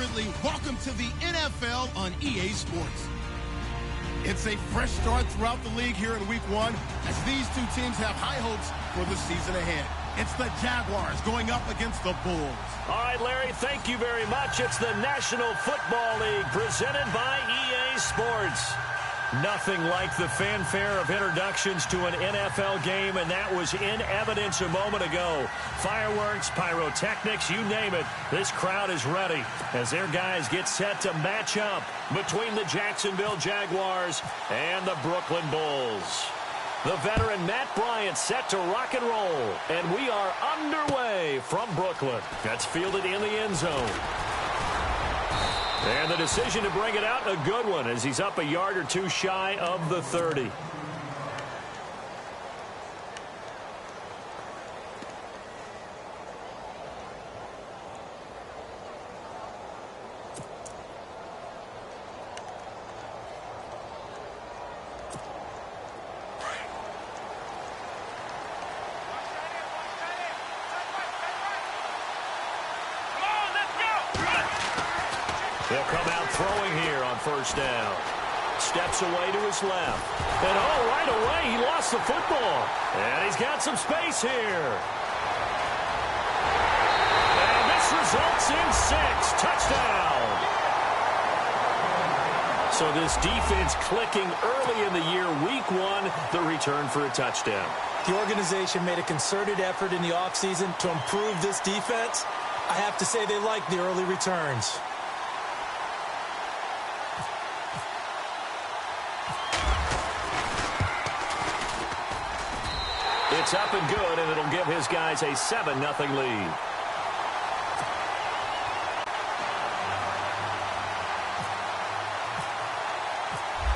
Bradley. Welcome to the NFL on EA Sports. It's a fresh start throughout the league here in Week 1 as these two teams have high hopes for the season ahead. It's the Jaguars going up against the Bulls. All right, Larry, thank you very much. It's the National Football League presented by EA Sports. Nothing like the fanfare of introductions to an NFL game, and that was in evidence a moment ago. Fireworks, pyrotechnics, you name it. This crowd is ready as their guys get set to match up between the Jacksonville Jaguars and the Brooklyn Bulls. The veteran Matt Bryant set to rock and roll, and we are underway from Brooklyn. That's fielded in the end zone. And the decision to bring it out, a good one, as he's up a yard or two shy of the 30. He'll come out throwing here on first down. Steps away to his left. And right away, he lost the football. And he's got some space here. And this results in 6. Touchdown. So this defense clicking early in the year. Week 1, the return for a touchdown. The organization made a concerted effort in the offseason to improve this defense. I have to say they like the early returns. It's up and good, and it'll give his guys a 7-0 lead.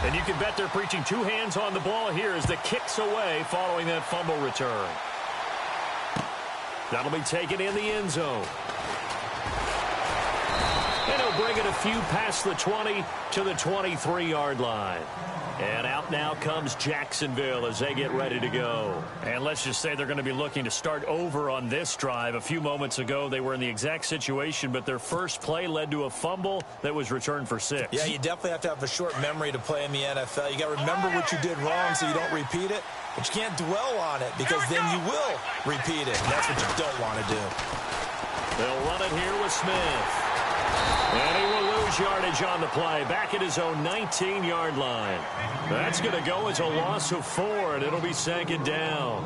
And you can bet they're preaching 2 hands on the ball here as the kick's away following that fumble return. That'll be taken in the end zone. And he'll bring it a few past the 20 to the 23-yard line. And out now comes Jacksonville as they get ready to go. And let's just say they're going to be looking to start over on this drive. A few moments ago, they were in the exact situation, but their first play led to a fumble that was returned for 6. Yeah, you definitely have to have a short memory to play in the NFL. You got to remember what you did wrong so you don't repeat it, but you can't dwell on it because then you will repeat it. And that's what you don't want to do. They'll run it here with Smith. And he will lose yardage on the play, back at his own 19-yard line. That's going to go as a loss of 4, and it'll be 2nd down.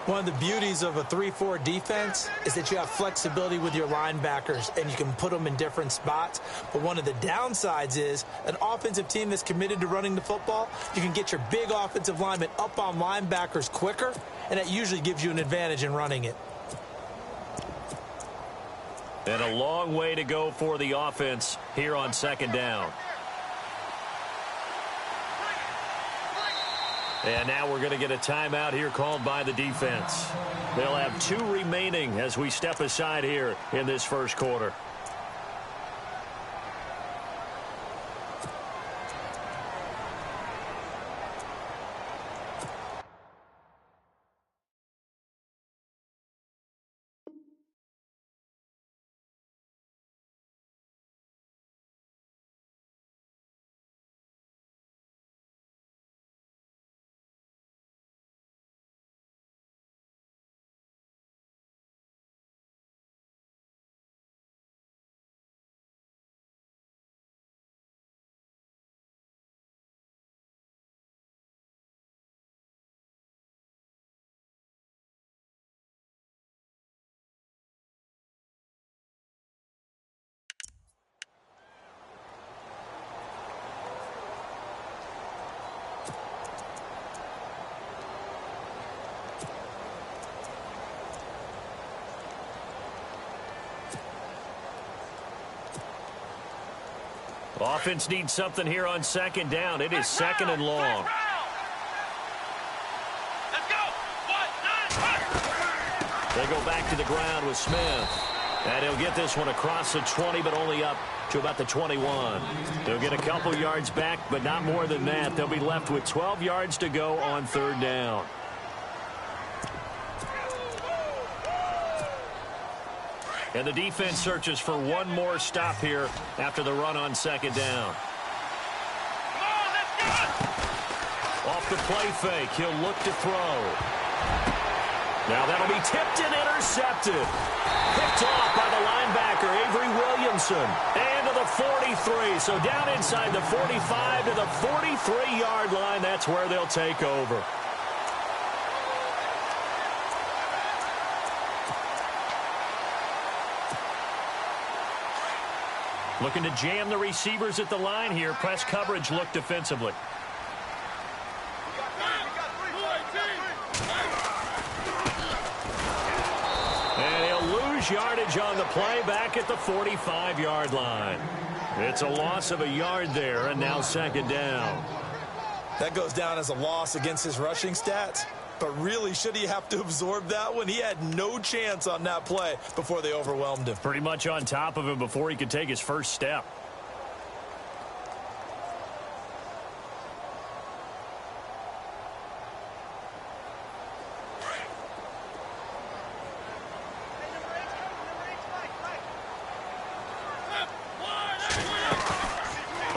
One of the beauties of a 3-4 defense is that you have flexibility with your linebackers, and you can put them in different spots. But one of the downsides is an offensive team that's committed to running the football, you can get your big offensive linemen up on linebackers quicker, and that usually gives you an advantage in running it. And a long way to go for the offense here on 2nd down. And now we're going to get a timeout here called by the defense. They'll have 2 remaining as we step aside here in this first quarter. Offense needs something here on 2nd down. It is 2nd and long. They go back to the ground with Smith. And he'll get this one across the 20, but only up to about the 21. They'll get a couple yards back, but not more than that. They'll be left with 12 yards to go on 3rd down. And the defense searches for one more stop here after the run on second down. Off the play fake, he'll look to throw. Now that'll be tipped and intercepted. Picked off by the linebacker, Avery Williamson. And to the 43. So down inside the 45 to the 43-yard line. That's where they'll take over. Looking to jam the receivers at the line here. Press coverage look defensively. And he'll lose yardage on the play back at the 45-yard line. It's a loss of a yard there, and now second down. That goes down as a loss against his rushing stats. But really, should he have to absorb that one? He had no chance on that play before they overwhelmed him. Pretty much on top of him before he could take his first step.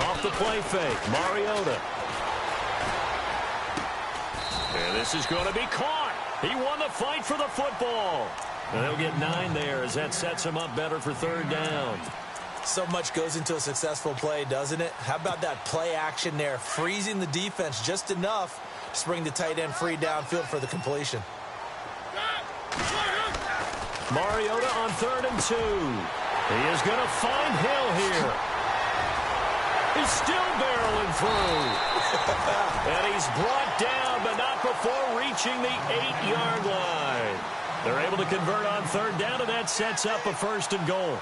Off the play fake, Mariota. And this is going to be caught. He won the fight for the football. And they'll get 9 there as that sets him up better for third down. So much goes into a successful play, doesn't it? How about that play action there, freezing the defense just enough to bring the tight end free downfield for the completion. Mariota on 3rd and 2. He is going to find Hill here. He's still barreling through. And he's brought down, but not before reaching the 8-yard line. They're able to convert on third down, and that sets up a 1st and goal.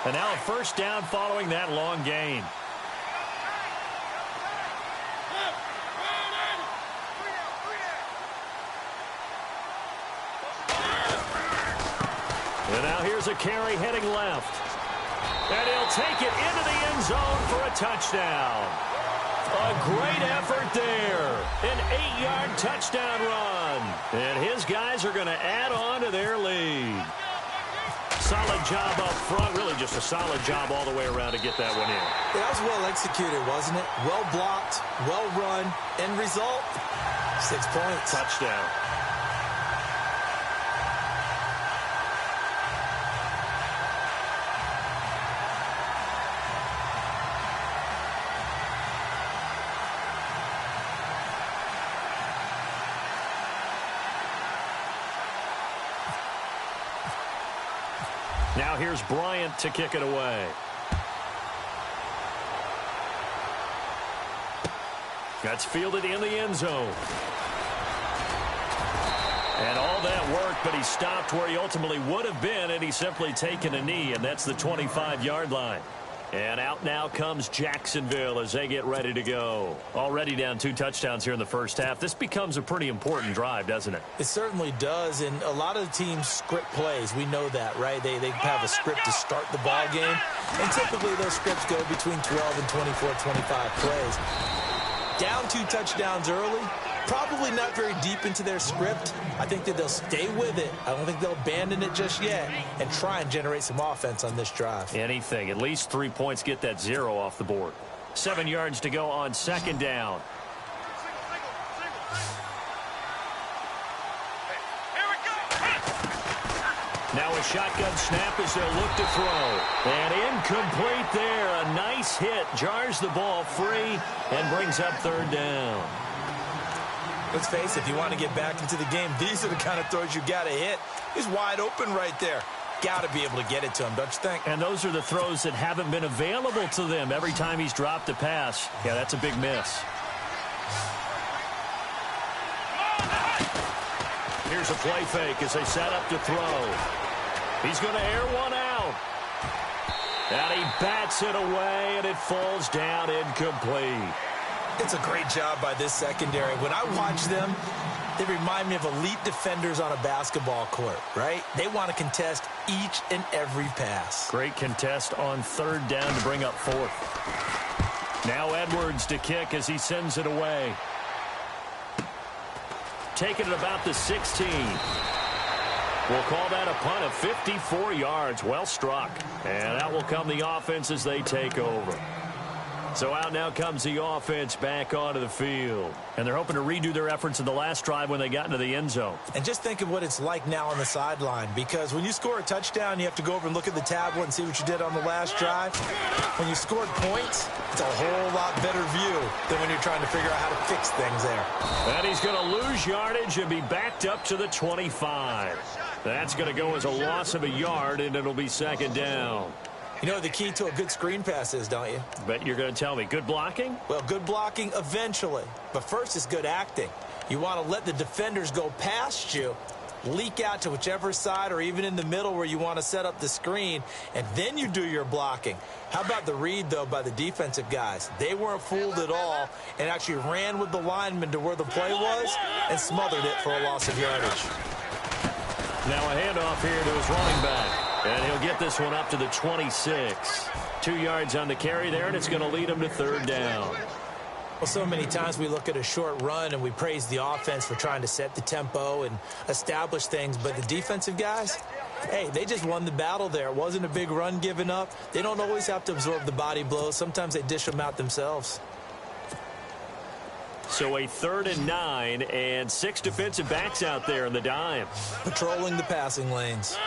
And now a 1st down following that long gain. And now here's a carry heading left. And he'll take it into the end zone for a touchdown. A great effort there. An 8-yard touchdown run. And his guys are going to add on to their lead. Solid job up front. Really just a solid job all the way around to get that one in. That was well executed, wasn't it? Well blocked, well run. End result, 6 points. Touchdown. Now here's Bryant to kick it away. That's fielded in the end zone. And all that work, but he stopped where he ultimately would have been, and he's simply taken a knee, and that's the 25-yard line. And out now comes Jacksonville as they get ready to go. Already down 2 touchdowns here in the first half. This becomes a pretty important drive, doesn't it? It certainly does, and a lot of the teams script plays. We know that, right? They have a script to start the ball game, and typically those scripts go between 12 and 24, 25 plays. Down 2 touchdowns early, probably not very deep into their script. I think that they'll stay with it. I don't think they'll abandon it just yet and try and generate some offense on this drive. Anything. At least 3 points, get that 0 off the board. 7 yards to go on second down. Now a shotgun snap as they'll look to throw. And incomplete there. A nice hit. Jars the ball free and brings up third down. Let's face it, if you want to get back into the game, these are the kind of throws you got to hit. He's wide open right there. Got to be able to get it to him, don't you think? And those are the throws that haven't been available to them every time he's dropped a pass. Yeah, that's a big miss. Here's a play fake as they set up to throw. He's going to air one out. And he bats it away, and it falls down incomplete. It's a great job by this secondary. When I watch them, they remind me of elite defenders on a basketball court, right? They want to contest each and every pass. Great contest on third down to bring up 4th. Now Edwards to kick as he sends it away. taken at about the 16. We'll call that a punt of 54 yards. Well struck. And out will come the offense as they take over. So out now comes the offense back onto the field. And they're hoping to redo their efforts in the last drive when they got into the end zone. And just think of what it's like now on the sideline, because when you score a touchdown, you have to go over and look at the tablet and see what you did on the last drive. When you scored points, it's a whole lot better view than when you're trying to figure out how to fix things there. And he's going to lose yardage and be backed up to the 25. That's going to go as a loss of a yard, and it'll be second down. You know the key to a good screen pass is, don't you? Bet you're going to tell me. Good blocking? Well, good blocking eventually. But first is good acting. You want to let the defenders go past you, leak out to whichever side or even in the middle where you want to set up the screen, and then you do your blocking. How about the read, though, by the defensive guys? They weren't fooled at all and actually ran with the lineman to where the play was and smothered it for a loss of yardage. Now a handoff here to his running back. And he'll get this one up to the 26. 2 yards on the carry there, and it's going to lead him to third down. Well, so many times we look at a short run and we praise the offense for trying to set the tempo and establish things, but the defensive guys, hey, they just won the battle there. It wasn't a big run given up. They don't always have to absorb the body blows. Sometimes they dish them out themselves. So a 3rd and 9 and 6 defensive backs out there in the dime. Patrolling the passing lanes.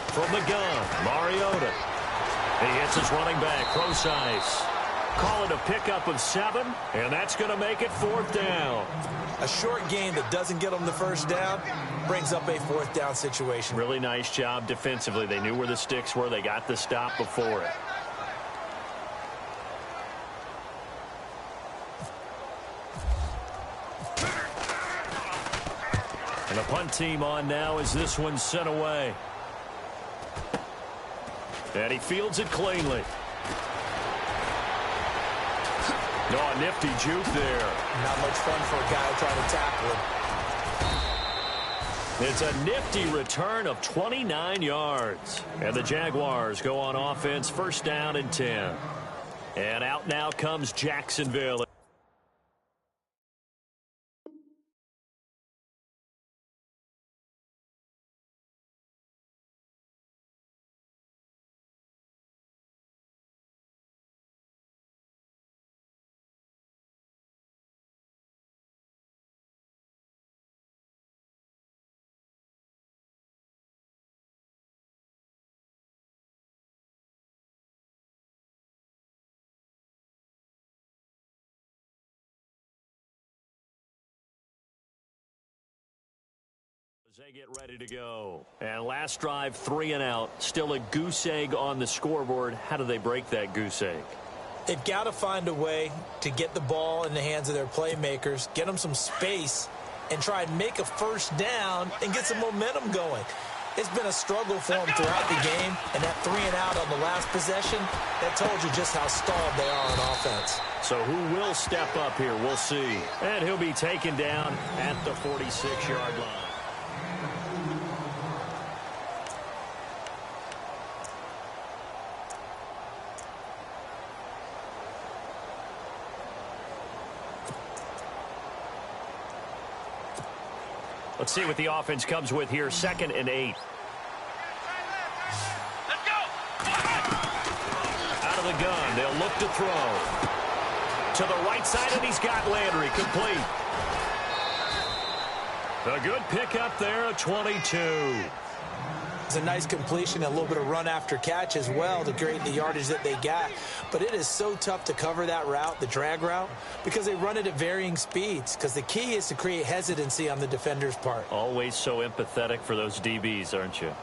From the gun, Mariota. He hits his running back, Procise. Call it a pickup of 7, and that's going to make it 4th down. A short gain that doesn't get them the first down brings up a 4th down situation. Really nice job defensively. They knew where the sticks were. They got the stop before it. And the punt team on now as this one's sent away. And he fields it cleanly. No, a nifty juke there. Not much fun for a guy trying to tackle him. It's a nifty return of 29 yards. And the Jaguars go on offense, 1st down and 10. And out now comes Jacksonville. As they get ready to go. And last drive, 3 and out. Still a goose egg on the scoreboard. How do they break that goose egg? They've got to find a way to get the ball in the hands of their playmakers, get them some space, and try and make a 1st down and get some momentum going. It's been a struggle for them throughout the game, and that 3 and out on the last possession, that told you just how stalled they are on offense. So who will step up here? We'll see. And he'll be taken down at the 46-yard line. Let's see what the offense comes with here. 2nd and 8. Let's go. Out of the gun, they'll look to throw. To the right side, and he's got Landry complete. A good pickup there at 22. It's a nice completion, a little bit of run after catch as well to create the yardage that they got. But it is so tough to cover that route, the drag route, because they run it at varying speeds. Because the key is to create hesitancy on the defender's part. Always so empathetic for those DBs, aren't you?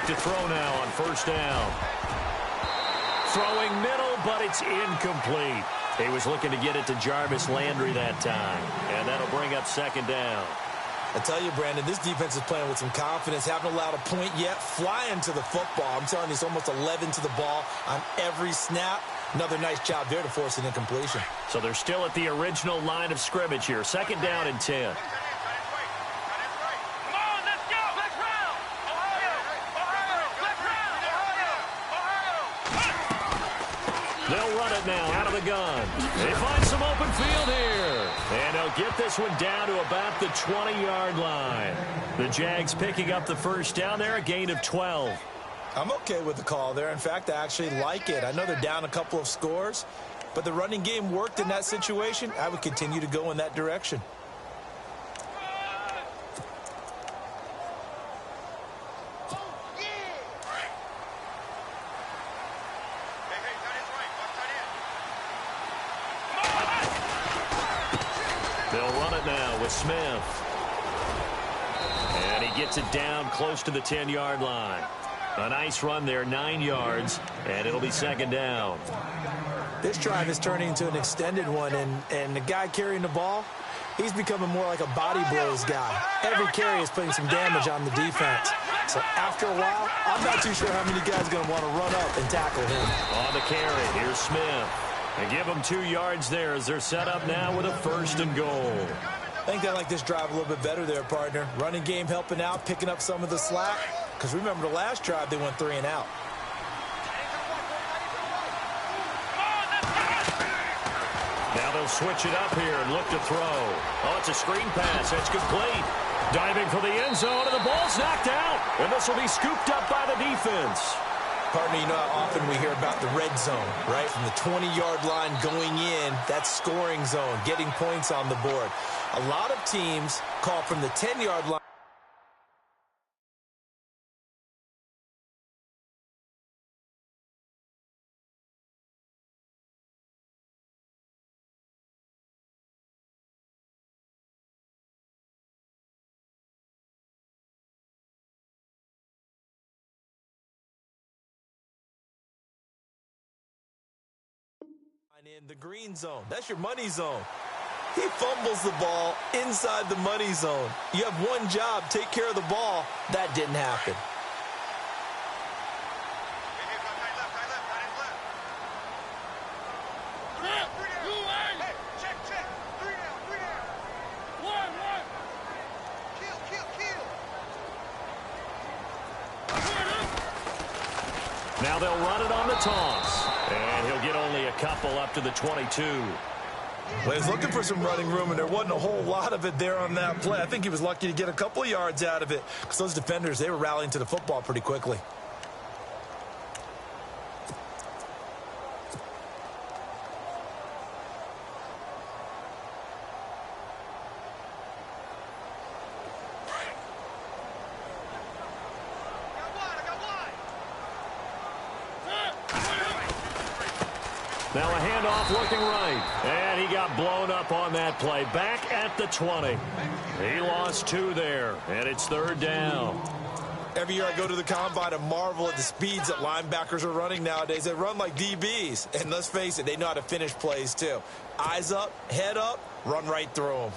To throw now on 1st down. Throwing middle, but it's incomplete. He was looking to get it to Jarvis Landry that time, and that'll bring up 2nd down. I tell you, Brandon, this defense is playing with some confidence. Haven't allowed a point yet. Flying to the football. I'm telling you, it's almost 11 to the ball on every snap. Another nice job there to force an incompletion. So they're still at the original line of scrimmage here. 2nd down and 10. They'll run it now out of the gun. They find some open field here. And they'll get this one down to about the 20-yard line. The Jags picking up the first down there, a gain of 12. I'm okay with the call there. In fact, I actually like it. I know they're down a couple of scores, but the running game worked in that situation. I would continue to go in that direction. Smith. And he gets it down close to the 10-yard line. A nice run there, 9 yards, and it'll be 2nd down. drive is turning into an extended one, and the guy carrying the ball, he's becoming more like a body blows guy. Every carry is putting some damage on the defense. So after a while, I'm not too sure how many guys are going to want to run up and tackle him. On the carry, here's Smith. They give him 2 yards there as they're set up now with a 1st and goal. I think they like this drive a little bit better there, partner. Running game helping out, picking up some of the slack. Because remember the last drive, they went 3 and out. Now they'll switch it up here and look to throw. Oh, it's a screen pass. It's complete. Diving for the end zone, and the ball's knocked out. And this will be scooped up by the defense. Partner, you know how often we hear about the red zone, right? From the 20-yard line going in, that's scoring zone, getting points on the board. A lot of teams call from the 10-yard line. In the green zone. That's your money zone. He fumbles the ball inside the money zone. You have one job, take care of the ball. That didn't happen. Now they'll run it on the toss. And he'll get only a couple up to the 22. Well, he's looking for some running room, and there wasn't a whole lot of it there on that play. I think he was lucky to get a couple of yards out of it because those defenders, they were rallying to the football pretty quickly. Now a handoff looking right. And he got blown up on that play. Back at the 20. He lost 2 there. And it's 3rd down. Every year I go to the combine and marvel at the speeds that linebackers are running nowadays. They run like DBs. And let's face it, they know how to finish plays too. Eyes up, head up, run right through them.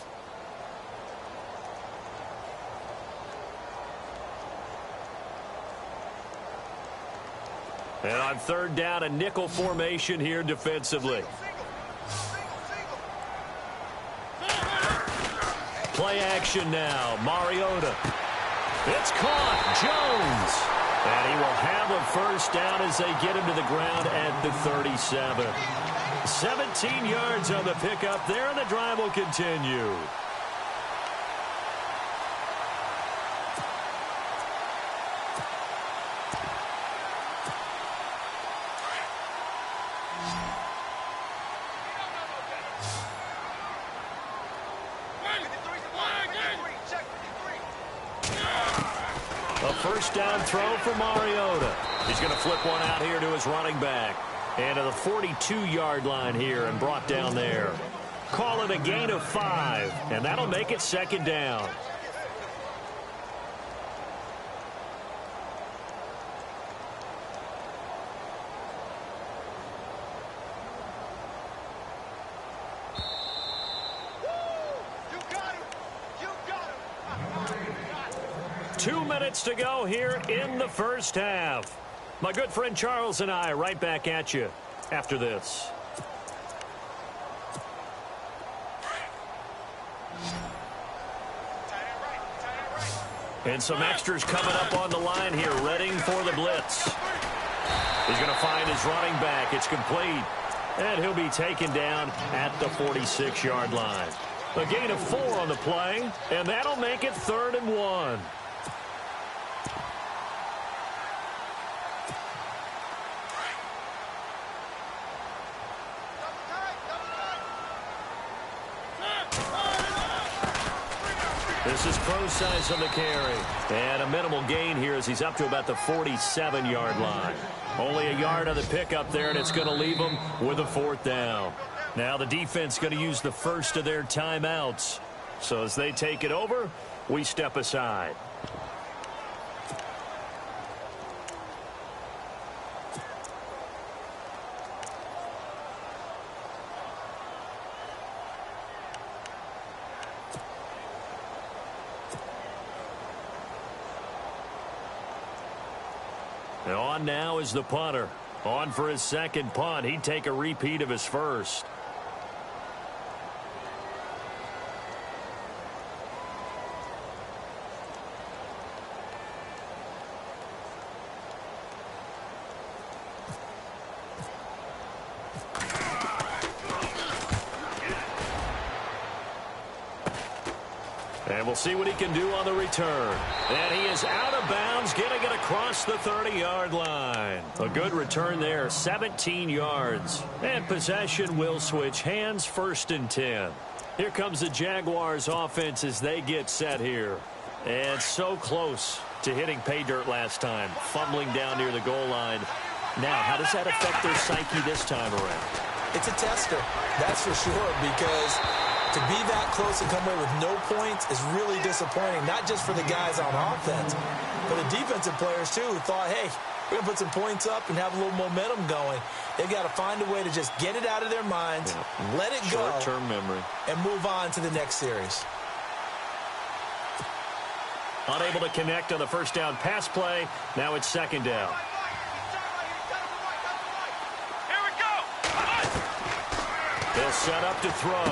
And on 3rd down, a nickel formation here defensively. Play action now. Mariota. It's caught. Jones. And he will have a 1st down as they get him to the ground at the 37. 17 yards on the pickup there, and the drive will continue. A 1st down throw for Mariota. He's going to flip one out here to his running back. And to the 42-yard line here and brought down there. Call it a gain of 5, and that'll make it 2nd down. Two minutes to go here in the 1st half. My good friend Charles and I right back at you after this. And some extras coming up on the line here, readying for the blitz. He's going to find his running back. It's complete. And he'll be taken down at the 46-yard line. A gain of 4 on the play, and that'll make it 3rd and 1. This is Crowsize on the carry. And a minimal gain here as he's up to about the 47-yard line. Only a yard on the pickup there, and it's going to leave him with a 4th down. Now the defense going to use the first of their timeouts. So as they take it over, we step aside. And on now is the punter. On for his second punt. He'd take a repeat of his first. And we'll see what he can do on the return. And he is out of bounds, getting it across the 30-yard line. A good return there, 17 yards. And possession will switch hands, 1st and 10. Here comes the Jaguars offense as they get set here. And so close to hitting pay dirt last time, fumbling down near the goal line. Now, how does that affect their psyche this time around? It's a tester, that's for sure, because to be that close and come away with no points is really disappointing, not just for the guys on offense, but the defensive players, too, who thought, hey, we're going to put some points up and have a little momentum going. They've got to find a way to just get it out of their minds, let it go, short-term memory, and move on to the next series. Unable to connect on the first down pass play. Now it's 2nd down. They'll set up to throw.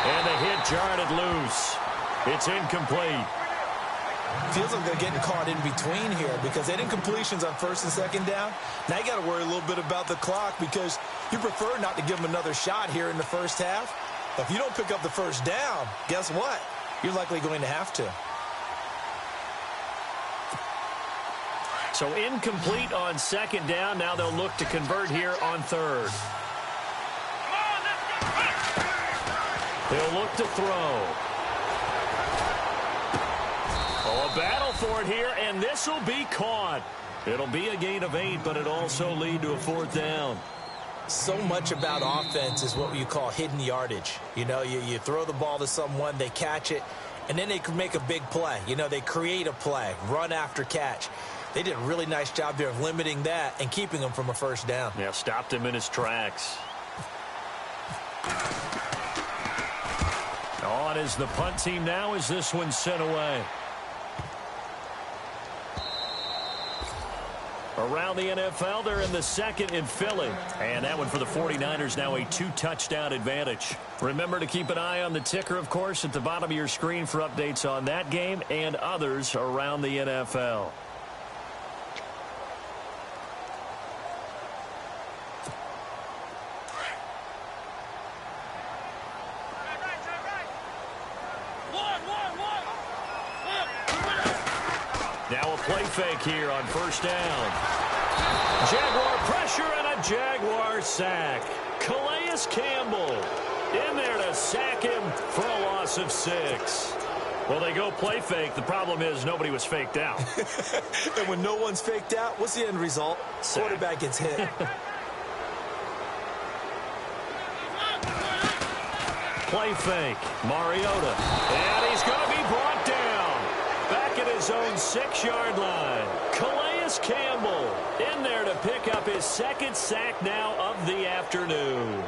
And the hit jarred it loose. It's incomplete. Feels like they're getting caught in between here because they didn't completions on 1st and 2nd down. Now you got to worry a little bit about the clock because you prefer not to give them another shot here in the first half. But if you don't pick up the first down, guess what? You're likely going to have to. So incomplete on 2nd down. Now they'll look to convert here on 3rd. They'll look to throw. Oh, a battle for it here, and this will be caught. It'll be a gain of 8, but it also lead to a 4th down. So much about offense is what you call hidden yardage. You know, you throw the ball to someone, they catch it, and then they can make a big play. You know, they create a play, run after catch. They did a really nice job there of limiting that and keeping him from a first down. Yeah, stopped him in his tracks. On is the punt team now as this one's sent away. Around the NFL, they're in the 2nd in Philly. And that one for the 49ers, now a 2-touchdown advantage. Remember to keep an eye on the ticker, of course, at the bottom of your screen for updates on that game and others around the NFL. Now a play fake here on 1st down. Jaguar pressure and a Jaguar sack. Calais Campbell in there to sack him for a loss of 6. Well, they go play fake. The problem is nobody was faked out. And when no one's faked out, what's the end result? Sack. Quarterback gets hit. Play fake. Mariota. And he's going to be brought down. Back at his own 6-yard line. Calais Campbell in there to pick up his 2nd sack now of the afternoon.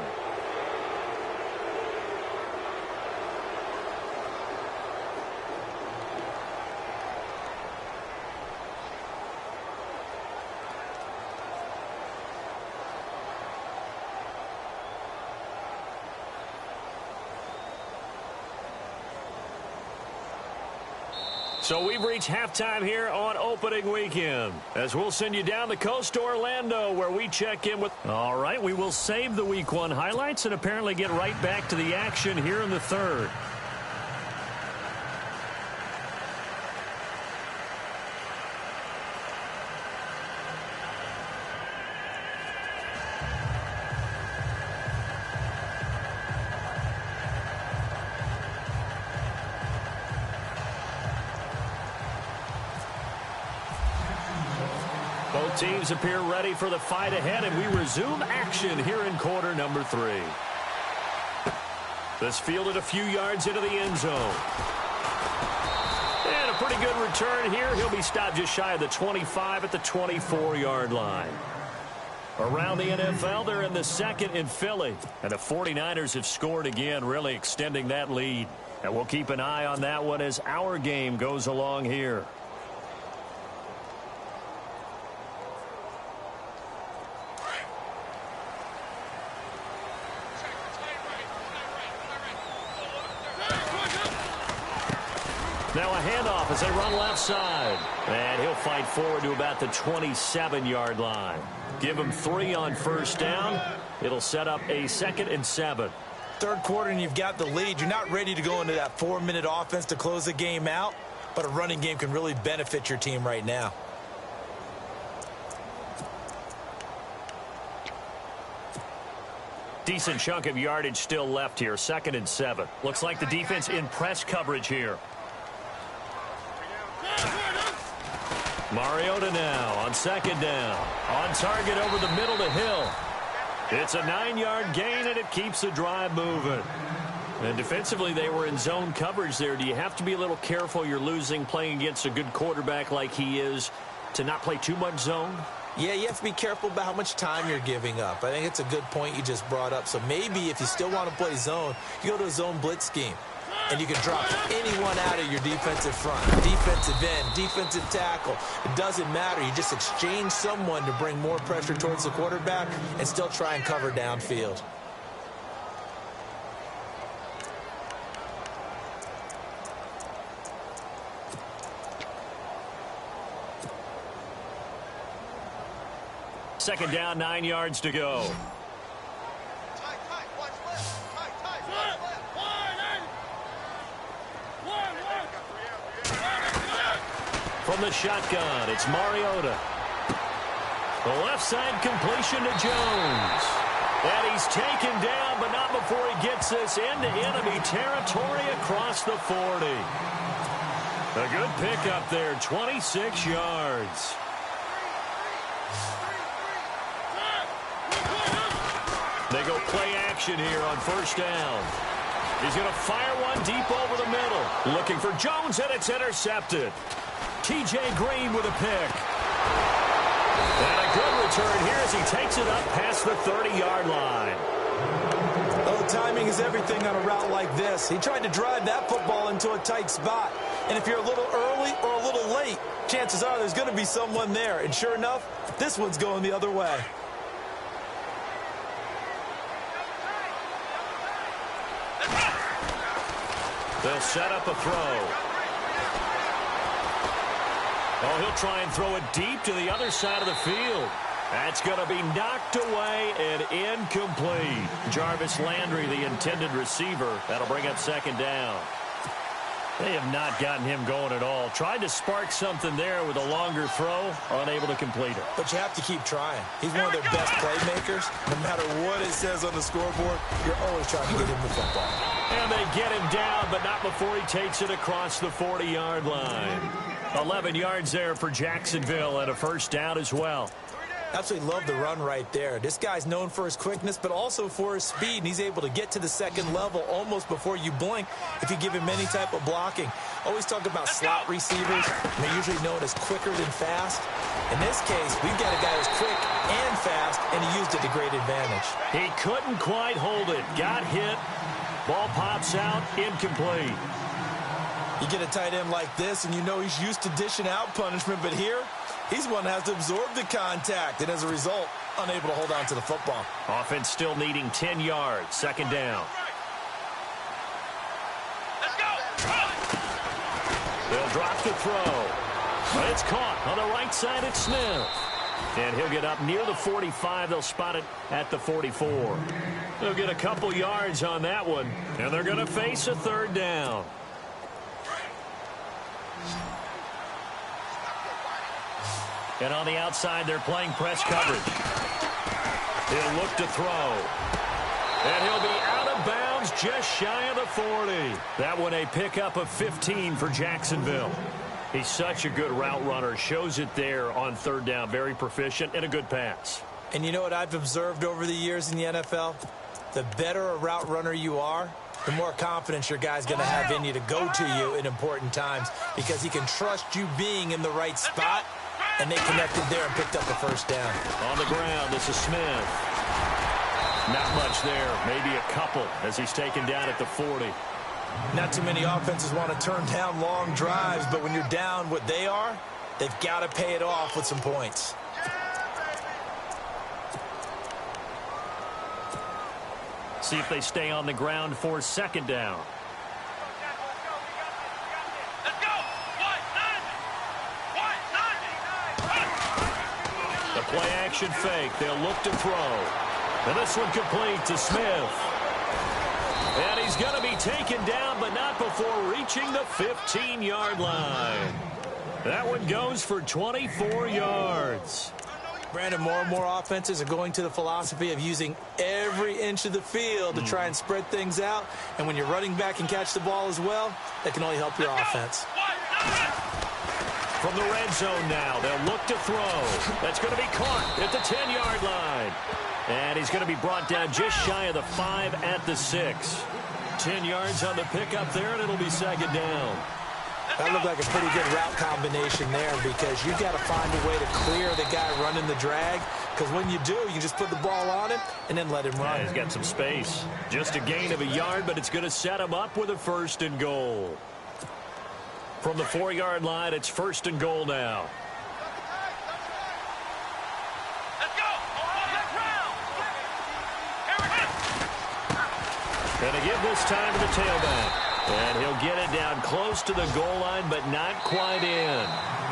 So we've reached halftime here on opening weekend, as we'll send you down the coast to Orlando, where we check in with... All right, we will save the Week 1 highlights and apparently get right back to the action here in the third. Both teams appear ready for the fight ahead, and we resume action here in quarter number 3. This fielded a few yards into the end zone. And a pretty good return here. He'll be stopped just shy of the 25 at the 24-yard line. Around the NFL, they're in the second in Philly. And the 49ers have scored again, really extending that lead. And we'll keep an eye on that one as our game goes along here. Now a handoff as they run left side. And he'll fight forward to about the 27-yard line. Give him 3 on first down. It'll set up a 2nd and 7. Third quarter and you've got the lead. You're not ready to go into that 4-minute offense to close the game out, but a running game can really benefit your team right now. Decent chunk of yardage still left here. 2nd and 7. Looks like the defense in press coverage here. Mariota now on 2nd down. On target over the middle to Hill. It's a 9-yard gain, and it keeps the drive moving. And defensively, they were in zone coverage there. Do you have to be a little careful you're losing playing against a good quarterback like he is to not play too much zone? Yeah, you have to be careful about how much time you're giving up. I think it's a good point you just brought up. So maybe if you still want to play zone, you go to a zone blitz scheme. And you can drop anyone out of your defensive front, defensive end, defensive tackle. It doesn't matter. You just exchange someone to bring more pressure towards the quarterback and still try and cover downfield. Second down, 9 yards to go. From the shotgun, it's Mariota. The left side completion to Jones. And he's taken down, but not before he gets this into enemy territory across the 40. A good pickup there, 26 yards. They go play action here on first down. He's going to fire one deep over the middle. Looking for Jones, and it's intercepted. T.J. Green with a pick. And a good return here as he takes it up past the 30-yard line. Oh, timing is everything on a route like this. He tried to drive that football into a tight spot. And if you're a little early or a little late, chances are there's going to be someone there. And sure enough, this one's going the other way. They'll set up a throw. Oh, he'll try and throw it deep to the other side of the field. That's going to be knocked away and incomplete. Jarvis Landry, the intended receiver. That'll bring up second down. They have not gotten him going at all. Tried to spark something there with a longer throw, unable to complete it. But you have to keep trying. He's one of their best playmakers. No matter what it says on the scoreboard, you're always trying to get him the football. And they get him down, but not before he takes it across the 40-yard line. 11 yards there for Jacksonville and a first down as well. Absolutely love the run right there. This guy's known for his quickness, but also for his speed, and he's able to get to the second level almost before you blink if you give him any type of blocking. Always talk about slot receivers, and they're usually known as quicker than fast. In this case, we've got a guy who's quick and fast, and he used it to great advantage. He couldn't quite hold it. Got hit. Ball pops out, incomplete. You get a tight end like this, and you know he's used to dishing out punishment, but here, he's one that has to absorb the contact, and as a result, unable to hold on to the football. Offense still needing 10 yards. Second down. Let's go. They'll drop to throw. But it's caught on the right side. It's Smith. And he'll get up near the 45. They'll spot it at the 44. They'll get a couple yards on that one. And they're going to face a third down. And on the outside, they're playing press coverage. He'll look to throw. And he'll be out of bounds just shy of the 40. That one a pickup of 15 for Jacksonville. He's such a good route runner. Shows it there on third down. Very proficient and a good pass. And you know what I've observed over the years in the NFL? The better a route runner you are, the more confidence your guy's going to have in you to go to you in important times because he can trust you being in the right spot, and they connected there and picked up the first down. On the ground, this is Smith. Not much there. Maybe a couple as he's taken down at the 40. Not too many offenses want to turn down long drives, but when you're down what they are, they've got to pay it off with some points. See if they stay on the ground for second down. The play action fake. They'll look to throw. And this one complete to Smith. And he's going to be taken down, but not before reaching the 15-yard line. That one goes for 24 yards. Brandon, more and more offenses are going to the philosophy of using every inch of the field to try and spread things out. And when you're running back and catch the ball as well, that can only help your offense. From the red zone now, they'll look to throw. That's going to be caught at the 10-yard line. And he's going to be brought down just shy of the 5 at the 6. 10 yards on the pickup there, and it'll be second down. That looked like a pretty good route combination there because you've got to find a way to clear the guy running the drag, because when you do, you just put the ball on him and then let him run. Yeah, he's got some space. Just a gain of a yard, but it's going to set him up with a first and goal. From the 4-yard line, it's first and goal now. Going to give this time to the tailback. And he'll get it down close to the goal line, but not quite in.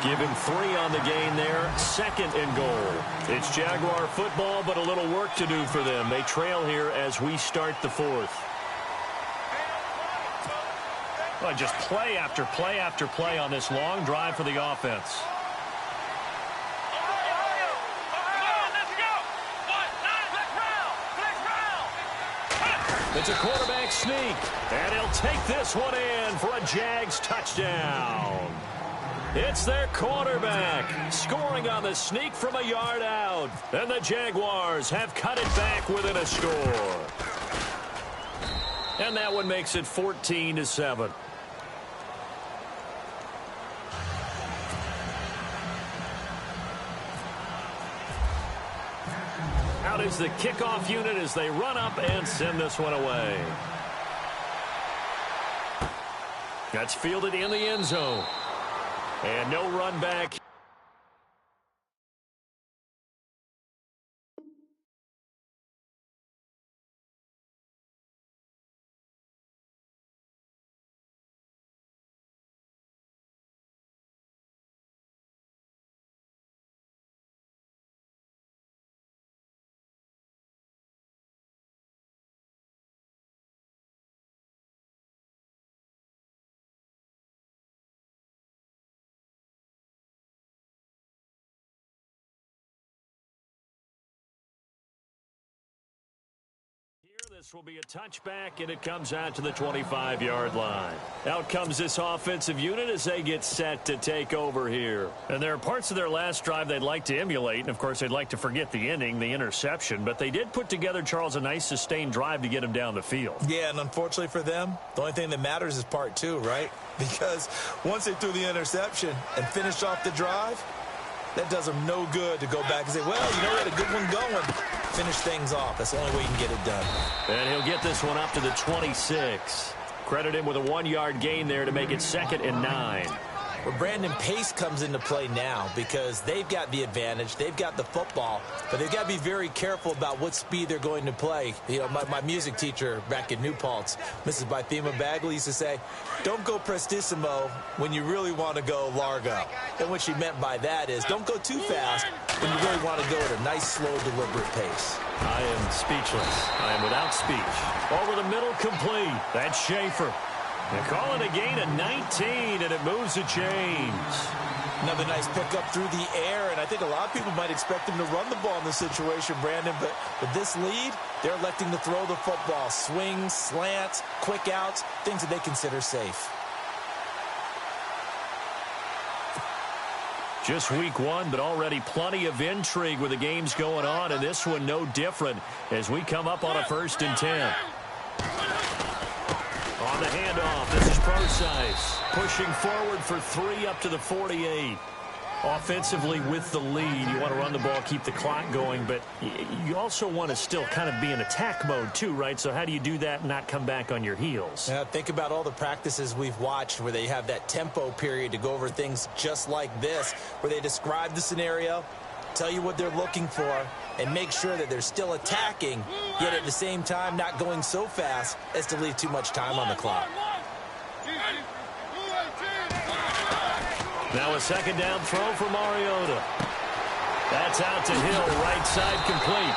Give him 3 on the gain there. Second and goal. It's Jaguar football, but a little work to do for them. They trail here as we start the 4th. Well, just play after play after play on this long drive for the offense. It's a quarterback sneak, and he'll take this one in for a Jags touchdown. It's their quarterback scoring on the sneak from a yard out, and the Jaguars have cut it back within a score. And that one makes it 14-7. Out is the kickoff unit as they run up and send this one away. That's fielded in the end zone. And no run back. This will be a touchback, and it comes out to the 25-yard line. Out comes this offensive unit as they get set to take over here. And there are parts of their last drive they'd like to emulate, and, of course, they'd like to forget the inning, the interception. But they did put together, Charles, a nice sustained drive to get him down the field. Yeah, and unfortunately for them, the only thing that matters is part 2, right? Because once they threw the interception and finished off the drive, that does them no good to go back and say, well, you know, we had a good one going. Finish things off. That's the only way you can get it done. And he'll get this one up to the 26. Credit him with a 1-yard gain there to make it 2nd and 9. Well, Brandon, pace comes into play now because they've got the advantage. They've got the football, but they've got to be very careful about what speed they're going to play. You know, my music teacher back in New Paltz, Mrs. Bythema Bagley, used to say, don't go prestissimo when you really want to go largo. And what she meant by that is don't go too fast when you really want to go at a nice, slow, deliberate pace. I am speechless. I am without speech. Over the middle, complete. That's Schaefer. They call it a gain of 19, and it moves the chains. Another nice pickup through the air, and I think a lot of people might expect him to run the ball in this situation, Brandon, but with this lead, they're electing to throw the football. Swings, slants, quick outs, things that they consider safe. Just week one, but already plenty of intrigue with the games going on, and this one no different as we come up on a 1st and 10. On the handoff, this is Procise pushing forward for 3 up to the 48. Offensively with the lead, you want to run the ball, keep the clock going, but you also want to still kind of be in attack mode too, right? So how do you do that and not come back on your heels? Yeah, think about all the practices we've watched where they have that tempo period to go over things just like this, where they describe the scenario, tell you what they're looking for, and make sure that they're still attacking, yet at the same time not going so fast as to leave too much time on the clock. Now a 2nd down throw for Mariota. That's out to Hill, right side complete.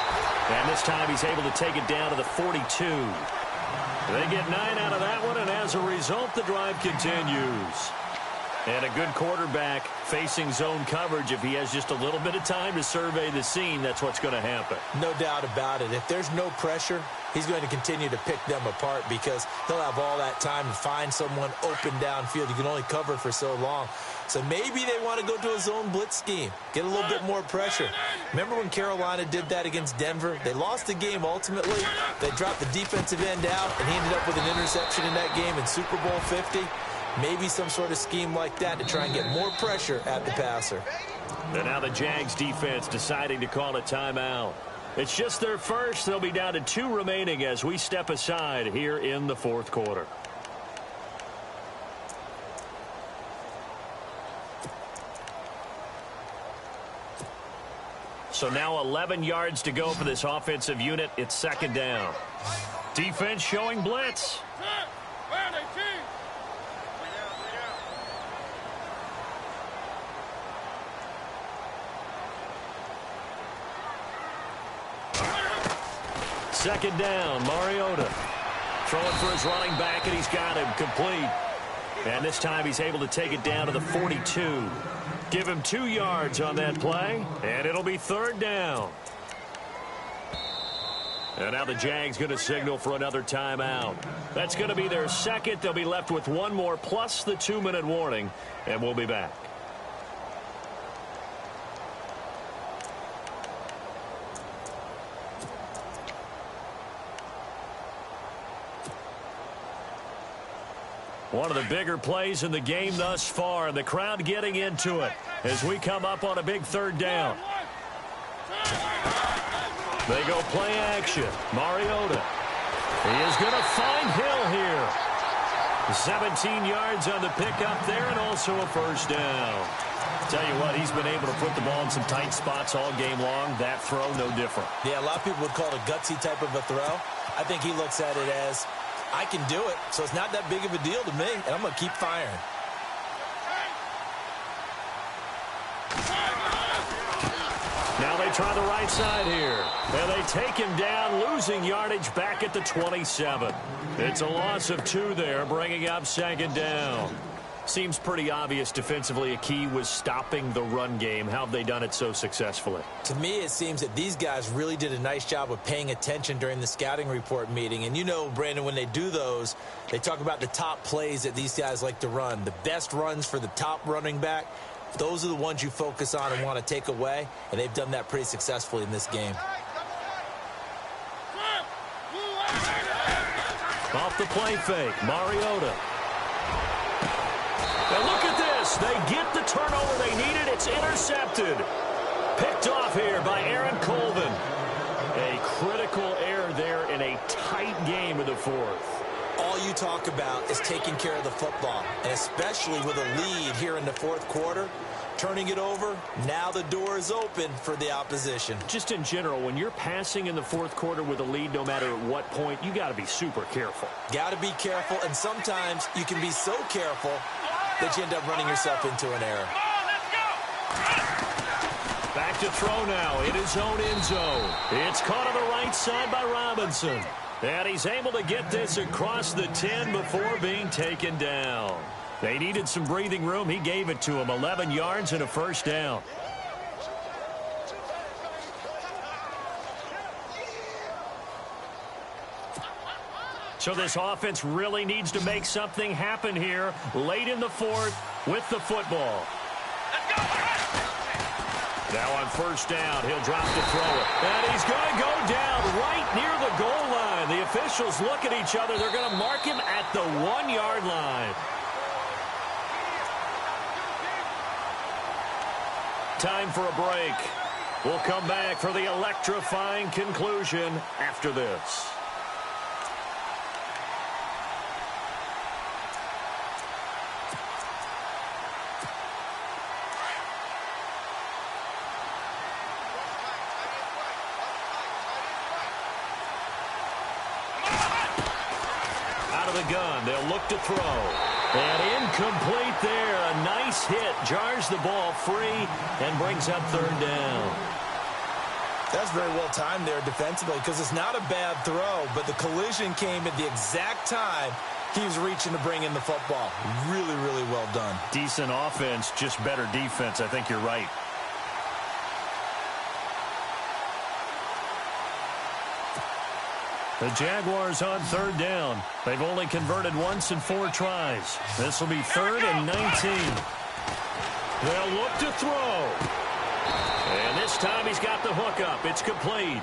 And this time he's able to take it down to the 42. They get 9 out of that one, and as a result, the drive continues. And a good quarterback facing zone coverage. If he has just a little bit of time to survey the scene, that's what's going to happen. No doubt about it. If there's no pressure, he's going to continue to pick them apart because he'll have all that time to find someone open downfield. You can only cover for so long. So maybe they want to go to a zone blitz scheme, get a little bit more pressure. Remember when Carolina did that against Denver? They lost the game ultimately. They dropped the defensive end out, and he ended up with an interception in that game in Super Bowl 50. Maybe some sort of scheme like that to try and get more pressure at the passer. And now the Jags defense deciding to call a timeout. It's just their first. They'll be down to 2 remaining as we step aside here in the 4th quarter. So now 11 yards to go for this offensive unit. It's 2nd down. Defense showing blitz. Second down, Mariota. Throwing for his running back, and he's got him complete. And this time he's able to take it down to the 42. Give him 2 yards on that play, and it'll be 3rd down. And now the Jags going to signal for another timeout. That's going to be their 2nd. They'll be left with 1 more plus the 2-minute warning, and we'll be back. One of the bigger plays in the game thus far, and the crowd getting into it as we come up on a big 3rd down. They go play action. Mariota. He is going to find Hill here. 17 yards on the pickup there, and also a 1st down. Tell you what, he's been able to put the ball in some tight spots all game long. That throw, no different. Yeah, a lot of people would call it a gutsy type of a throw. I think he looks at it as, I can do it, so it's not that big of a deal to me, and I'm going to keep firing. Now they try the right side here. And they take him down, losing yardage back at the 27. It's a loss of 2 there, bringing up 2nd down. Seems pretty obvious defensively a key was stopping the run game. How have they done it so successfully? To me, it seems that these guys really did a nice job of paying attention during the scouting report meeting. And you know, Brandon, when they do those, they talk about the top plays that these guys like to run. The best runs for the top running back, those are the ones you focus on and want to take away. And they've done that pretty successfully in this game. Off the play fake, Mariota. Now look at this. They get the turnover they needed. It's intercepted. Picked off here by Aaron Colvin. A critical error there in a tight game of the 4th. all you talk about is taking care of the football, and especially with a lead here in the fourth quarter, turning it over, now the door is open for the opposition. Just in general, when you're passing in the fourth quarter with a lead, no matter at what point, you got to be super careful. Got to be careful, and sometimes you can be so careful that you end up running yourself into an error. Back to throw now in his own end zone. It's caught on the right side by Robinson. And he's able to get this across the 10 before being taken down. They needed some breathing room. He gave it to him. 11 yards and a first down. So this offense really needs to make something happen here late in the fourth with the football. Now on first down, he'll drop to throw it. And he's going to go down right near the goal line. The officials look at each other. They're going to mark him at the 1-yard line. Time for a break. We'll come back for the electrifying conclusion after this. Gun. They'll look to throw. And incomplete there. A nice hit. Jars the ball free and brings up third down. That's very well timed there defensively because it's not a bad throw, but the collision came at the exact time he was reaching to bring in the football. Really, really well done. Decent offense, just better defense. I think you're right. The Jaguars on third down. They've only converted once in 4 tries. This will be third and 19. They'll look to throw. And this time he's got the hook up. It's complete.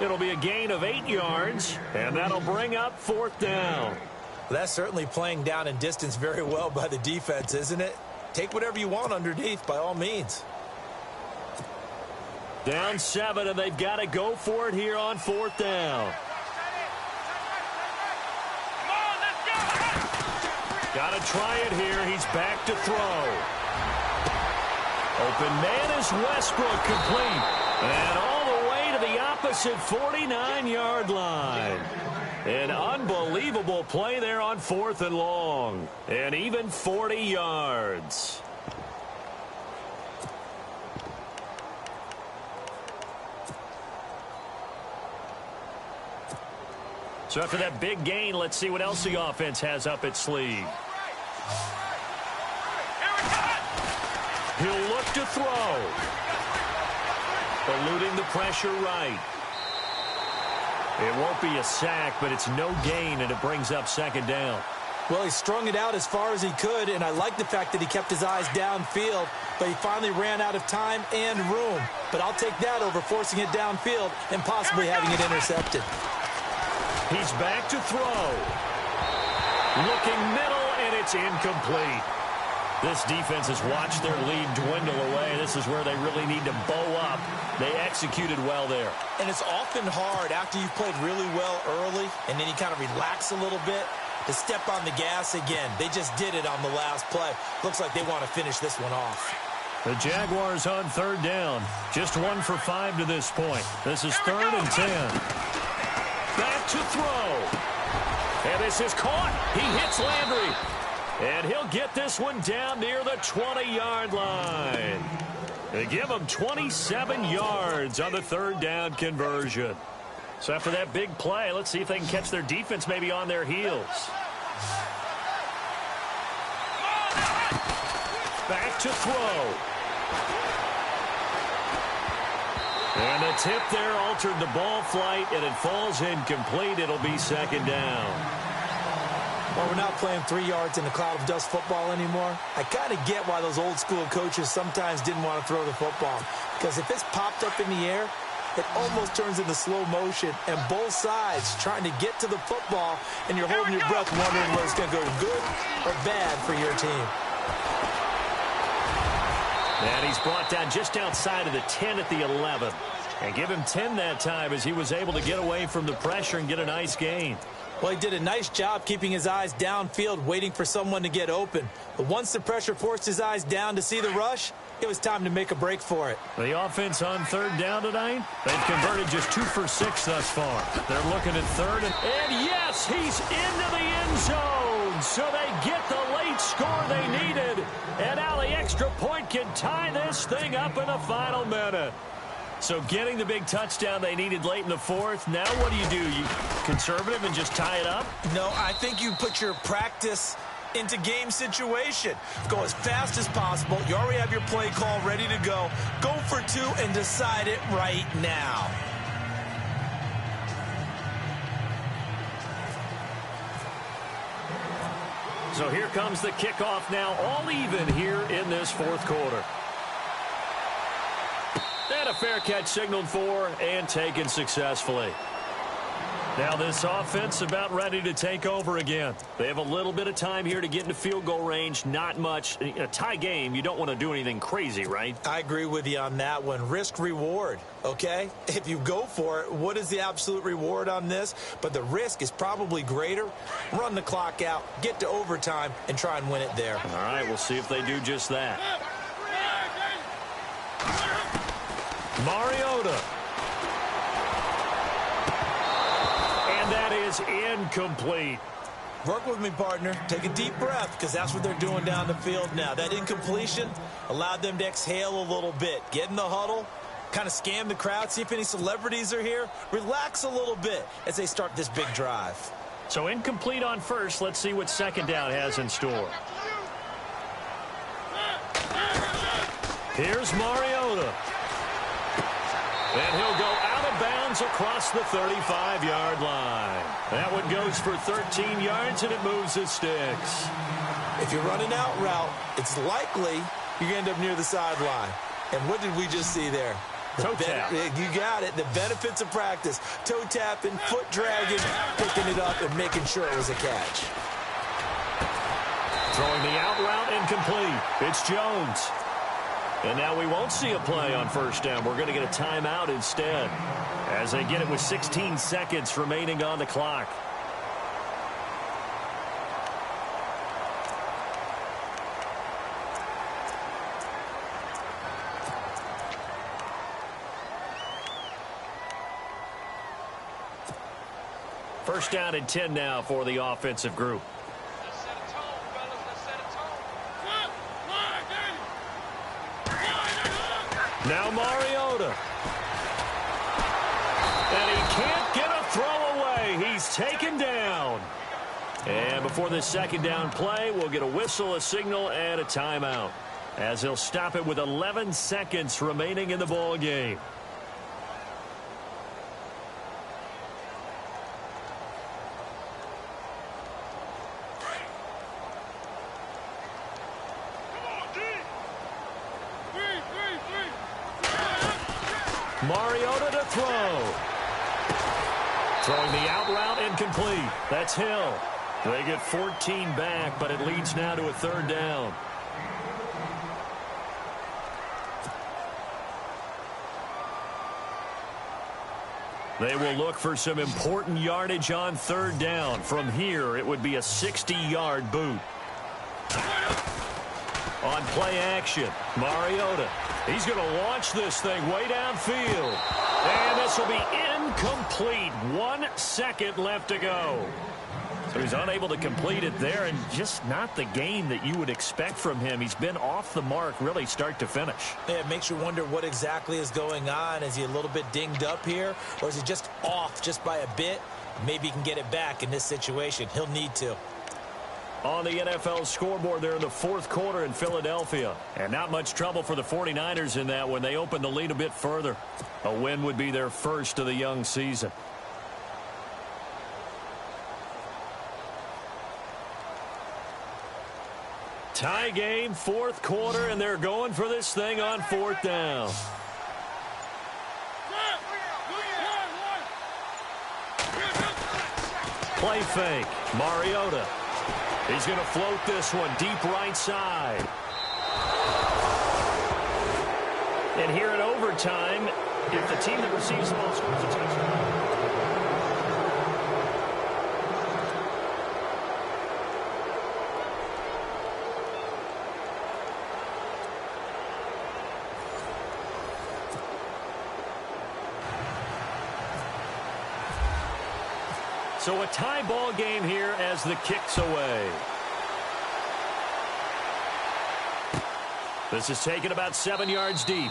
It'll be a gain of 8 yards, and that'll bring up fourth down. Well, that's certainly playing down in distance very well by the defense, isn't it? Take whatever you want underneath by all means. Down 7, and they've got to go for it here on fourth down. Got to try it here. He's back to throw. Open man is Westbrook, complete. And all the way to the opposite 49-yard line. An unbelievable play there on fourth and long. And even 40 yards. So after that big gain, let's see what else the offense has up its sleeve. He'll look to throw. Eluding the pressure right. It won't be a sack, but it's no gain, and it brings up second down. Well, he strung it out as far as he could, and I like the fact that he kept his eyes downfield, but he finally ran out of time and room. But I'll take that over forcing it downfield and possibly having it intercepted. He's back to throw. Looking middle, and it's incomplete. This defense has watched their lead dwindle away. This is where they really need to bow up. They executed well there. And it's often hard after you've played really well early, and then you kind of relax a little bit, to step on the gas again. They just did it on the last play. Looks like they want to finish this one off. The Jaguars on third down. Just 1 for 5 to this point. This is third and 10. Back to throw. And this is caught. He hits Landry. And he'll get this one down near the 20-yard line. They give him 27 yards on the third down conversion. So after that big play, let's see if they can catch their defense maybe on their heels. Back to throw. And the tip there altered the ball flight, and it falls incomplete. It'll be second down. Well, we're not playing 3 yards in a cloud of dust football anymore. I kind of get why those old school coaches sometimes didn't want to throw the football. Because if it's popped up in the air, it almost turns into slow motion, and both sides trying to get to the football, and you're holding your breath wondering whether it's going to go good or bad for your team. And he's brought down just outside of the 10 at the 11. And give him 10 that time as he was able to get away from the pressure and get a nice gain. Well, he did a nice job keeping his eyes downfield, waiting for someone to get open. But once the pressure forced his eyes down to see the rush, it was time to make a break for it. The offense on third down tonight, they've converted just 2 for 6 thus far. They're looking at third. And yes, he's into the end zone. So they get the late score they needed. And now the extra point can tie this thing up in the final minute. So getting the big touchdown they needed late in the fourth. Now what do? You conservative and just tie it up? No, I think you put your practice into game situation. Go as fast as possible. You already have your play call ready to go. Go for 2 and decide it right now. So here comes the kickoff now, all even here in this fourth quarter. And a fair catch signaled for and taken successfully. Now this offense about ready to take over again. They have a little bit of time here to get into field goal range. Not much. In a tie game, you don't want to do anything crazy, right? I agree with you on that one. Risk reward, okay? If you go for it, what is the absolute reward on this? But the risk is probably greater. Run the clock out, get to overtime, and try and win it there. All right, we'll see if they do just that. Mariota. And that is incomplete. Work with me, partner. Take a deep breath, because that's what they're doing down the field now. That incompletion allowed them to exhale a little bit. Get in the huddle, kind of scan the crowd, see if any celebrities are here. Relax a little bit as they start this big drive. So incomplete on first. Let's see what second down has in store. Here's Mariota. And he'll go out of bounds across the 35-yard line. That one goes for 13 yards, and it moves the sticks. If you run an out route, it's likely you end up near the sideline. And what did we just see there? Toe tap. You got it. The benefits of practice. Toe tapping, foot dragging, picking it up, and making sure it was a catch. Throwing the out route incomplete. It's Jones. And now we won't see a play on first down. We're going to get a timeout instead as they get it with 16 seconds remaining on the clock. First down and 10 now for the offensive group. Now Mariota. And he can't get a throw away. He's taken down. And before this second down play, we'll get a whistle, a signal, and a timeout, as he'll stop it with 11 seconds remaining in the ball game. Mariota to throw. Throwing the out route incomplete. That's Hill. They get 14 back, but it leads now to a third down. They will look for some important yardage on third down. From here, it would be a 60-yard boot. On play action, Mariota. He's going to launch this thing way downfield. And this will be incomplete. 1 second left to go. So he's unable to complete it there, and just not the game that you would expect from him. He's been off the mark really start to finish. Yeah, it makes you wonder what exactly is going on. Is he a little bit dinged up here, or is he just off just by a bit? Maybe he can get it back in this situation. He'll need to. On the NFL scoreboard there in the fourth quarter in Philadelphia. And not much trouble for the 49ers in that when they open the lead a bit further. A win would be their first of the young season. Tie game, fourth quarter, and they're going for this thing on fourth down. Play fake. Mariota. He's going to float this one deep right side. And here in overtime, if the team that receives the ball scores a touchdown. So a tie ball game here as the kick's away. This is taken about 7 yards deep.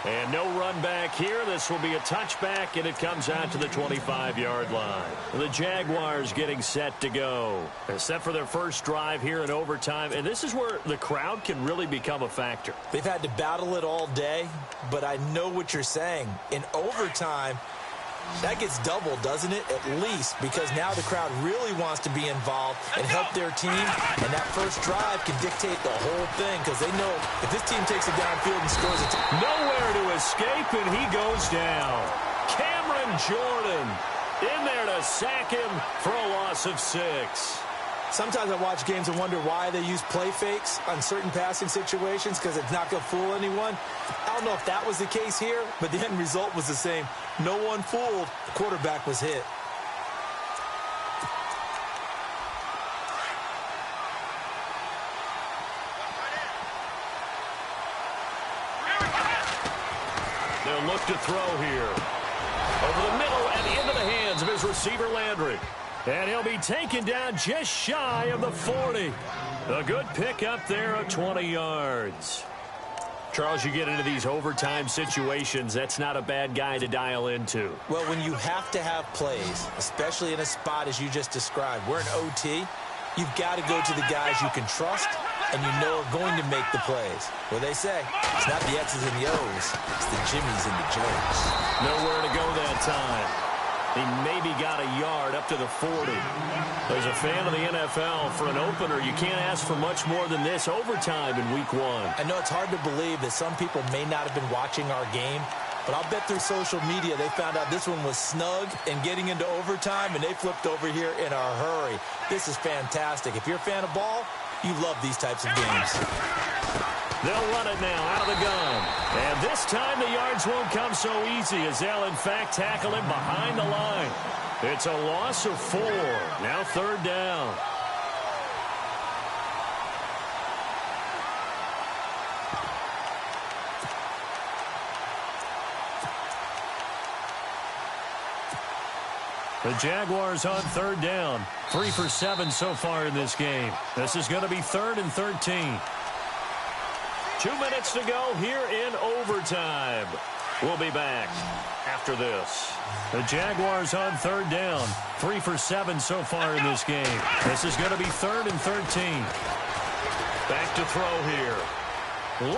And no run back here. This will be a touchback, and it comes out to the 25-yard line. The Jaguars getting set to go. Set for their first drive here in overtime. And this is where the crowd can really become a factor. They've had to battle it all day, but I know what you're saying. In overtime, that gets doubled, doesn't it? At least, because now the crowd really wants to be involved and help their team, and that first drive can dictate the whole thing because they know if this team takes it downfield and scores it. Nowhere to escape, and he goes down. Cameron Jordan in there to sack him for a loss of 6. Sometimes I watch games and wonder why they use play fakes on certain passing situations because it's not going to fool anyone. I don't know if that was the case here, but the end result was the same. No one fooled. The quarterback was hit. They'll look to throw here. Over the middle and into the hands of his receiver, Landry. And he'll be taken down just shy of the 40. A good pick up there of 20 yards. Charles, you get into these overtime situations, that's not a bad guy to dial into. Well, when you have to have plays, especially in a spot as you just described, we're in OT, you've got to go to the guys you can trust and you know are going to make the plays. What they say, it's not the X's and the O's, it's the Jimmies and the Joes. Nowhere to go that time. He maybe got a yard up to the 40. As a fan of the NFL, for an opener, you can't ask for much more than this overtime in Week 1. I know it's hard to believe that some people may not have been watching our game, but I'll bet through social media they found out this one was snug and getting into overtime, and they flipped over here in a hurry. This is fantastic. If you're a fan of ball, you love these types of games. They'll run it now out of the gun. And this time the yards won't come so easy as they'll, in fact, tackle him behind the line. It's a loss of 4. Now 3rd down. The Jaguars on 3rd down. 3 for 7 so far in this game. This is going to be 3rd and 13. 2 minutes to go here in overtime. We'll be back after this. The Jaguars on 3rd down. 3 for 7 so far in this game. This is going to be 3rd and 13. Back to throw here.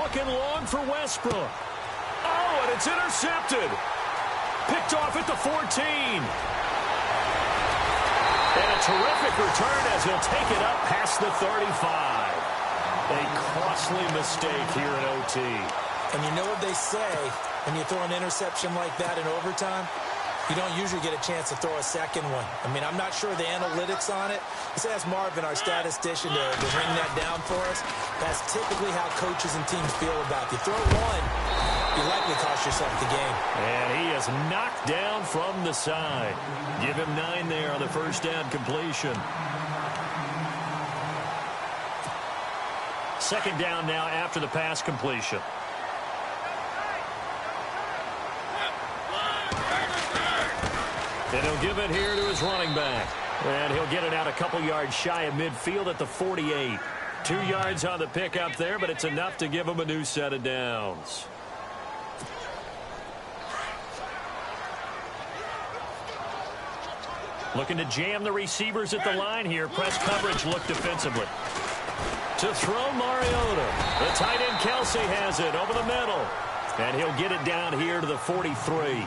Looking long for Westbrook. Oh, and it's intercepted. Picked off at the 14. And a terrific return as he'll take it up past the 35. A costly mistake here in OT. And you know what they say, when you throw an interception like that in overtime, you don't usually get a chance to throw a second one. I mean, I'm not sure the analytics on it. Let's ask Marvin, our statistician, to bring that down for us. That's typically how coaches and teams feel about it. You throw one, you likely cost yourself the game. And he is knocked down from the side. Give him 9 there on the first down completion. 2nd down now after the pass completion. And he'll give it here to his running back. And he'll get it out a couple yards shy of midfield at the 48. 2 yards on the pickup there, but it's enough to give him a new set of downs. Looking to jam the receivers at the line here. Press coverage look defensively. To throw Mariota. The tight end Kelsey has it over the middle. And he'll get it down here to the 43.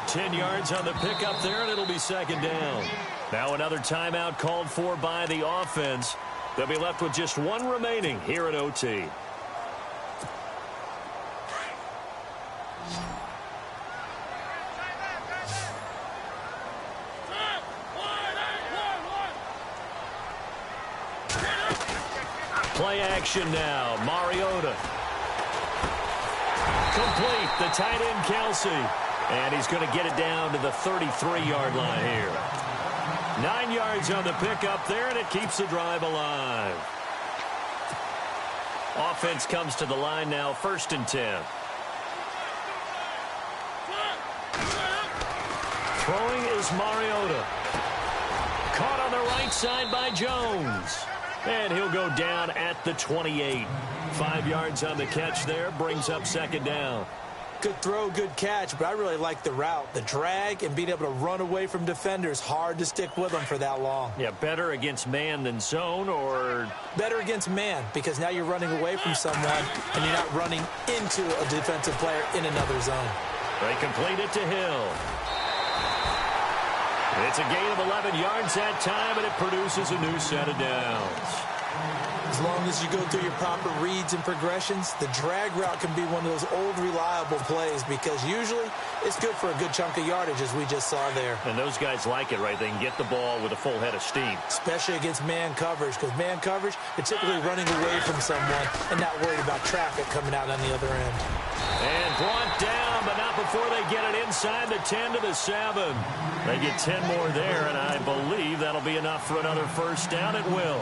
10 yards on the pickup there, and it'll be 2nd down. Now another timeout called for by the offense. They'll be left with just 1 remaining here at OT. Play action now. Mariota. Complete. The tight end Kelsey. And he's going to get it down to the 33-yard line here. 9 yards on the pickup there, and it keeps the drive alive. Offense comes to the line now, 1st and 10. Throwing is Mariota. Caught on the right side by Jones. And he'll go down at the 28. 5 yards on the catch there, brings up second down. Good throw, good catch, but I really like the route. The drag and being able to run away from defenders, hard to stick with them for that long. Yeah, better against man than zone, or? Better against man, because now you're running away from someone and you're not running into a defensive player in another zone. They complete it to Hill. It's a gain of 11 yards that time, and it produces a new set of downs. As long as you go through your proper reads and progressions, the drag route can be one of those old reliable plays because usually it's good for a good chunk of yardage, as we just saw there. And those guys like it, right? They can get the ball with a full head of steam. Especially against man coverage, because man coverage, you're typically running away from someone and not worried about traffic coming out on the other end. And brought down, but not before they get it inside the 10 to the 7. They get 10 more there, and I believe that'll be enough for another first down. It will.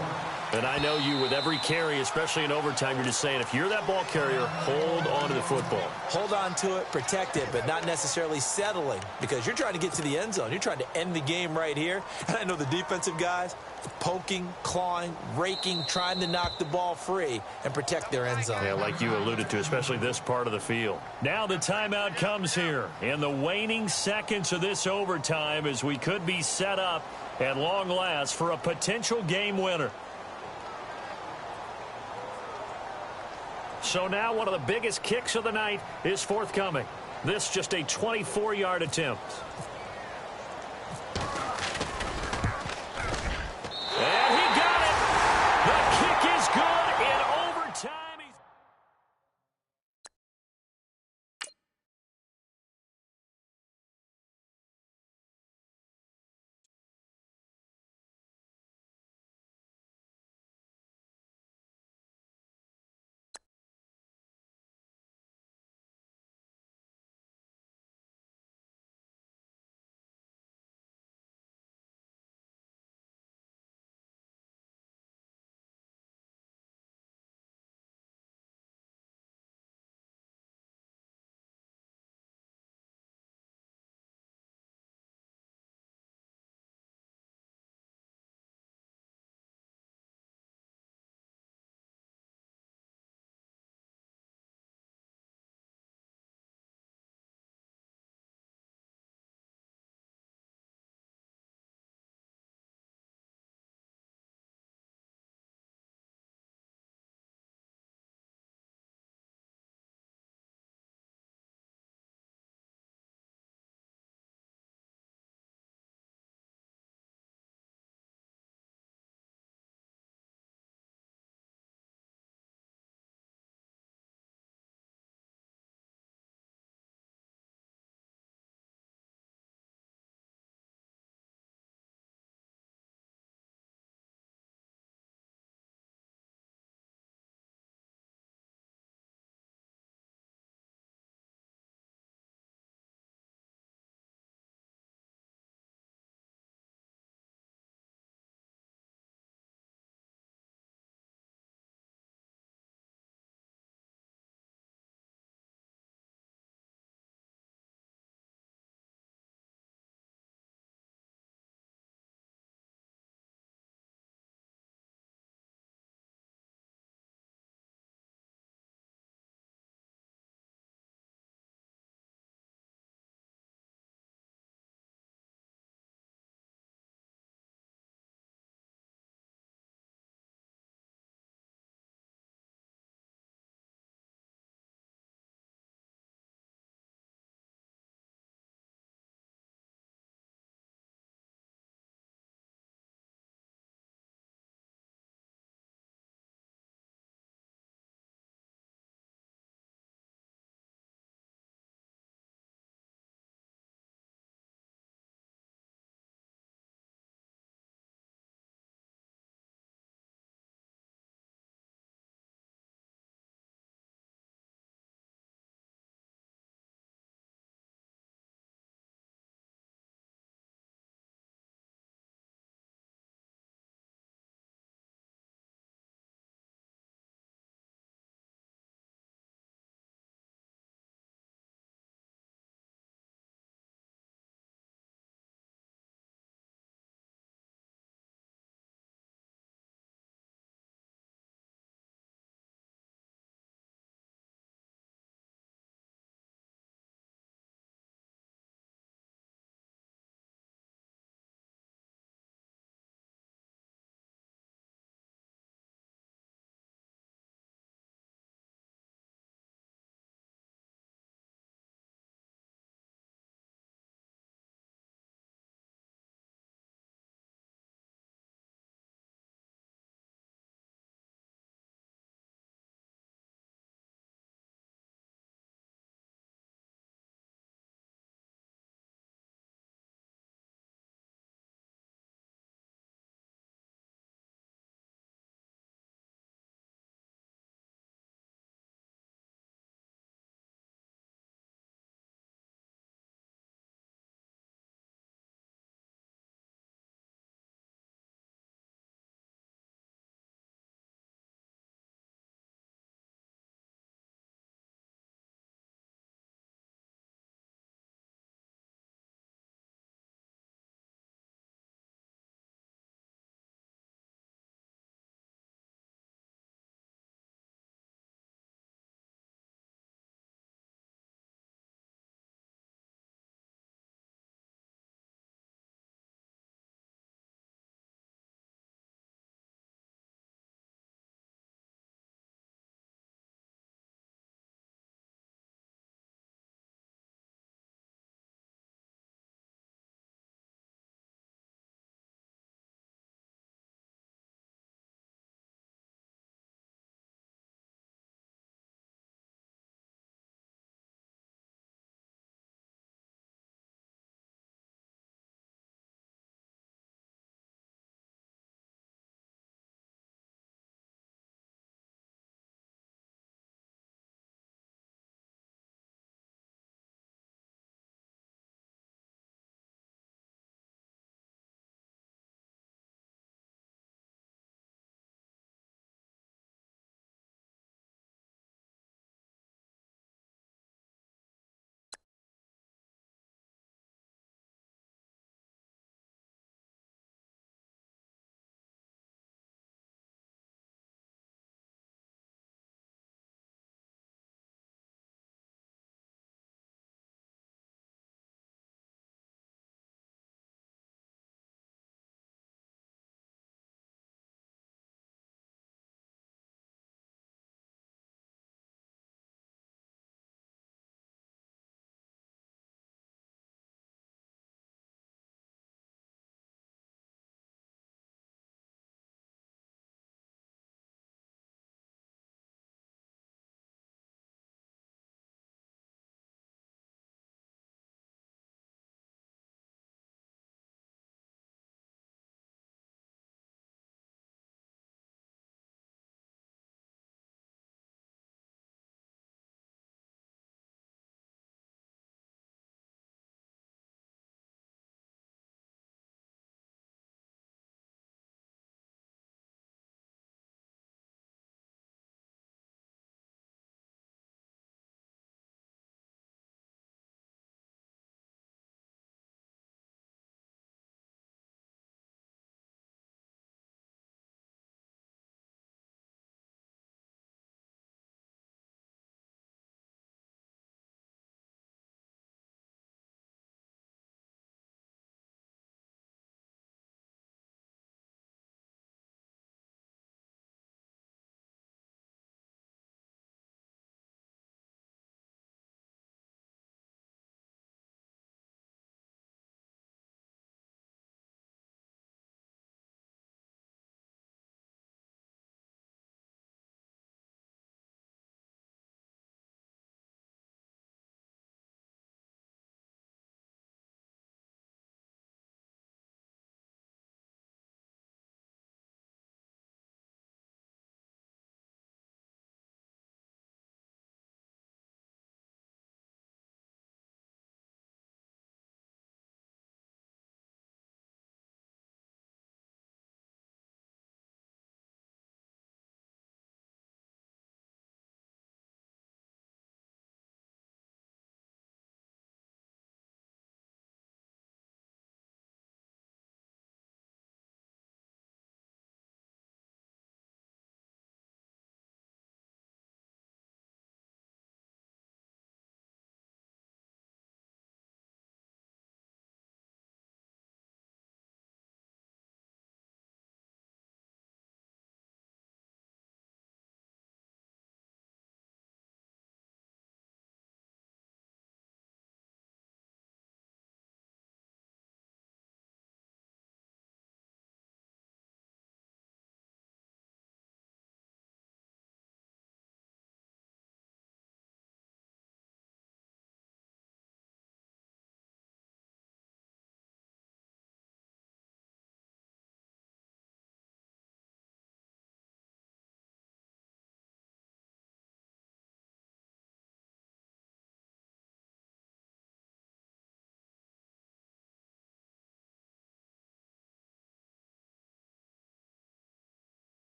And I know you, with every carry, especially in overtime, you're just saying, if you're that ball carrier, hold on to the football. Hold on to it, protect it, but not necessarily settling, because you're trying to get to the end zone. You're trying to end the game right here. And I know the defensive guys poking, clawing, raking, trying to knock the ball free and protect their end zone. Yeah, like you alluded to, especially this part of the field. Now the timeout comes here in the waning seconds of this overtime, as we could be set up at long last for a potential game winner. So now one of the biggest kicks of the night is forthcoming. This just a 24-yard attempt.